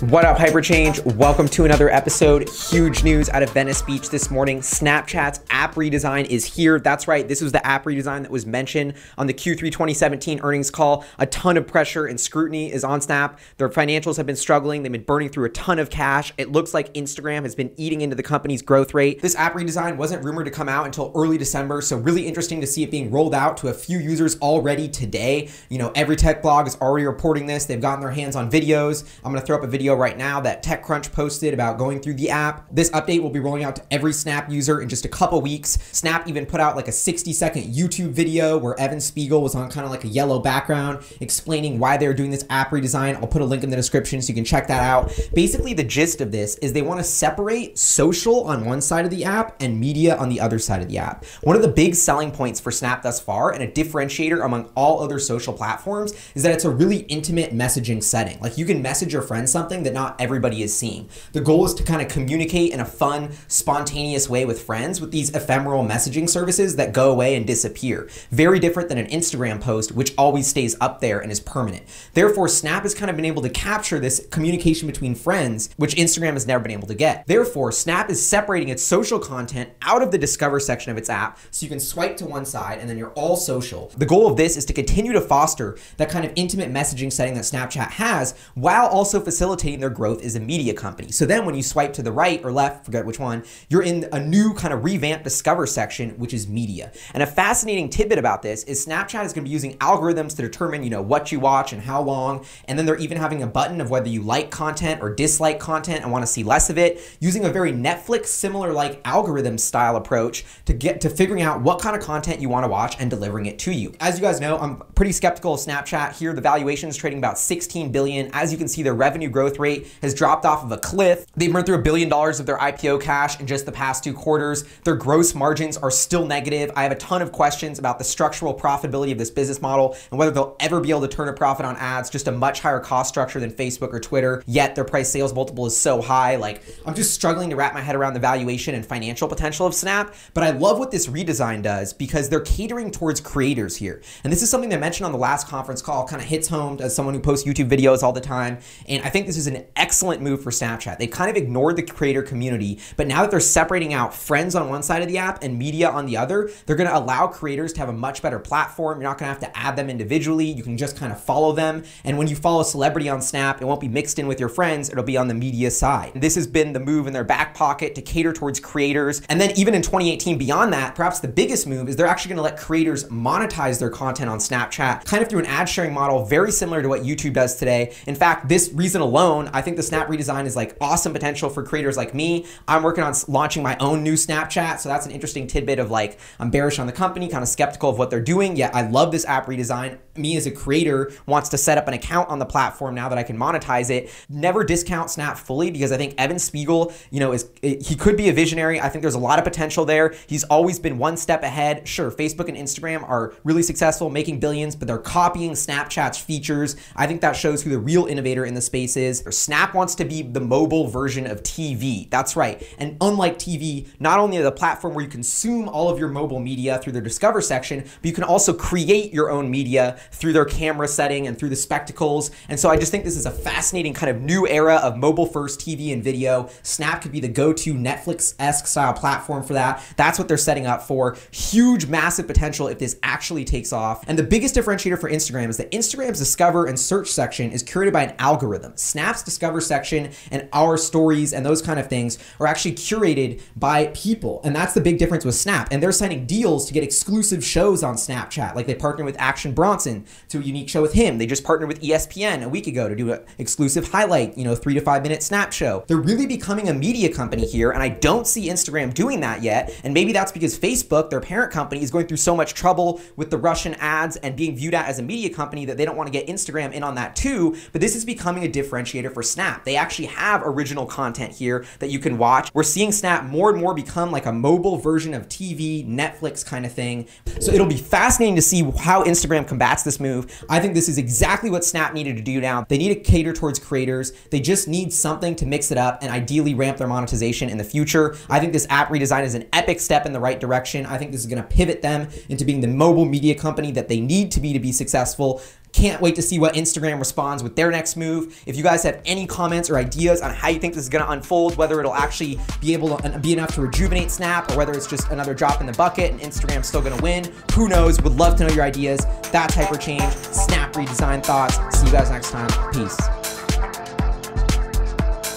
What up, Hyperchange? Welcome to another episode. Huge news out of Venice Beach this morning. Snapchat's app redesign is here. That's right, this was the app redesign that was mentioned on the Q3 2017 earnings call. A ton of pressure and scrutiny is on Snap. Their financials have been struggling. They've been burning through a ton of cash. It looks like Instagram has been eating into the company's growth rate. This app redesign wasn't rumored to come out until early December, so really interesting to see it being rolled out to a few users already today. You know, every tech blog is already reporting this. They've gotten their hands on videos. I'm gonna throw up a video right now that TechCrunch posted about going through the app. This update will be rolling out to every Snap user in just a couple weeks. Snap even put out like a 60-second YouTube video where Evan Spiegel was on kind of like a yellow background explaining why they're doing this app redesign. I'll put a link in the description so you can check that out. Basically, the gist of this is they want to separate social on one side of the app and media on the other side of the app. One of the big selling points for Snap thus far, and a differentiator among all other social platforms, is that it's a really intimate messaging setting. Like, you can message your friends something that not everybody is seeing. The goal is to kind of communicate in a fun, spontaneous way with friends with these ephemeral messaging services that go away and disappear. Very different than an Instagram post, which always stays up there and is permanent. Therefore, Snap has kind of been able to capture this communication between friends, which Instagram has never been able to get. Therefore, Snap is separating its social content out of the Discover section of its app, so you can swipe to one side and then you're all social. The goal of this is to continue to foster that kind of intimate messaging setting that Snapchat has, while also facilitating their growth as a media company. So then when you swipe to the right or left, forget which one, you're in a new kind of revamped Discover section, which is media. And a fascinating tidbit about this is Snapchat is going to be using algorithms to determine, you know, what you watch and how long. And then they're even having a button of whether you like content or dislike content and want to see less of it, using a very Netflix similar like algorithm style approach to get to figuring out what kind of content you want to watch and delivering it to you. As you guys know, I'm pretty skeptical of Snapchat here. The valuation is trading about 16 billion. As you can see, their revenue growth rate has dropped off of a cliff. They've burned through $1 billion of their IPO cash in just the past 2 quarters. Their gross margins are still negative. I have a ton of questions about the structural profitability of this business model and whether they'll ever be able to turn a profit on ads, just a much higher cost structure than Facebook or Twitter, yet their price sales multiple is so high. Like, I'm just struggling to wrap my head around the valuation and financial potential of Snap, but I love what this redesign does because they're catering towards creators here. And this is something they mentioned on the last conference call, kind of hits home as someone who posts YouTube videos all the time. And I think this is an excellent move for Snapchat. They kind of ignored the creator community, but now that they're separating out friends on one side of the app and media on the other, they're going to allow creators to have a much better platform. You're not going to have to add them individually. You can just kind of follow them. And when you follow a celebrity on Snap, it won't be mixed in with your friends. It'll be on the media side. This has been the move in their back pocket to cater towards creators. And then even in 2018, beyond that, perhaps the biggest move is they're actually going to let creators monetize their content on Snapchat, kind of through an ad sharing model very similar to what YouTube does today. In fact, this reason alone, I think the Snap redesign is like awesome potential for creators like me. I'm working on launching my own new Snapchat, so that's an interesting tidbit of like, I'm bearish on the company, kind of skeptical of what they're doing, yet I love this app redesign. Me as a creator wants to set up an account on the platform now that I can monetize it. Never discount Snap fully because I think Evan Spiegel, you know, he could be a visionary. I think there's a lot of potential there. He's always been one step ahead. Sure, Facebook and Instagram are really successful, making billions, but they're copying Snapchat's features. I think that shows who the real innovator in the space is. Snap wants to be the mobile version of TV. That's right. And unlike TV, not only the platform where you consume all of your mobile media through their Discover section, but you can also create your own media through their camera setting and through the spectacles. And so I just think this is a fascinating kind of new era of mobile first TV and video. Snap could be the go-to Netflix-esque style platform for that. That's what they're setting up for. Huge, massive potential if this actually takes off. And the biggest differentiator for Instagram is that Instagram's Discover and search section is curated by an algorithm. Snap's Discover section and our stories and those kind of things are actually curated by people. And that's the big difference with Snap. And they're signing deals to get exclusive shows on Snapchat. Like, they partnered with Action Bronson to a unique show with him. They just partnered with ESPN a week ago to do an exclusive highlight, you know, 3 to 5 minute Snap show. They're really becoming a media company here, and I don't see Instagram doing that yet. And maybe that's because Facebook, their parent company, is going through so much trouble with the Russian ads and being viewed as a media company that they don't want to get Instagram in on that too. But this is becoming a differentiator for Snap. They actually have original content here that you can watch. We're seeing Snap more and more become like a mobile version of TV, Netflix kind of thing. So it'll be fascinating to see how Instagram combats this move. I think this is exactly what Snap needed to do now. They need to cater towards creators. They just need something to mix it up and ideally ramp their monetization in the future. I think this app redesign is an epic step in the right direction. I think this is going to pivot them into being the mobile media company that they need to be successful. Can't wait to see what Instagram responds with their next move. If you guys have any comments or ideas on how you think this is gonna unfold, whether it'll actually be able to be enough to rejuvenate Snap, or whether it's just another drop in the bucket and Instagram's still gonna win, who knows? Would love to know your ideas. That's Hyperchange, Snap redesign thoughts. See you guys next time. Peace.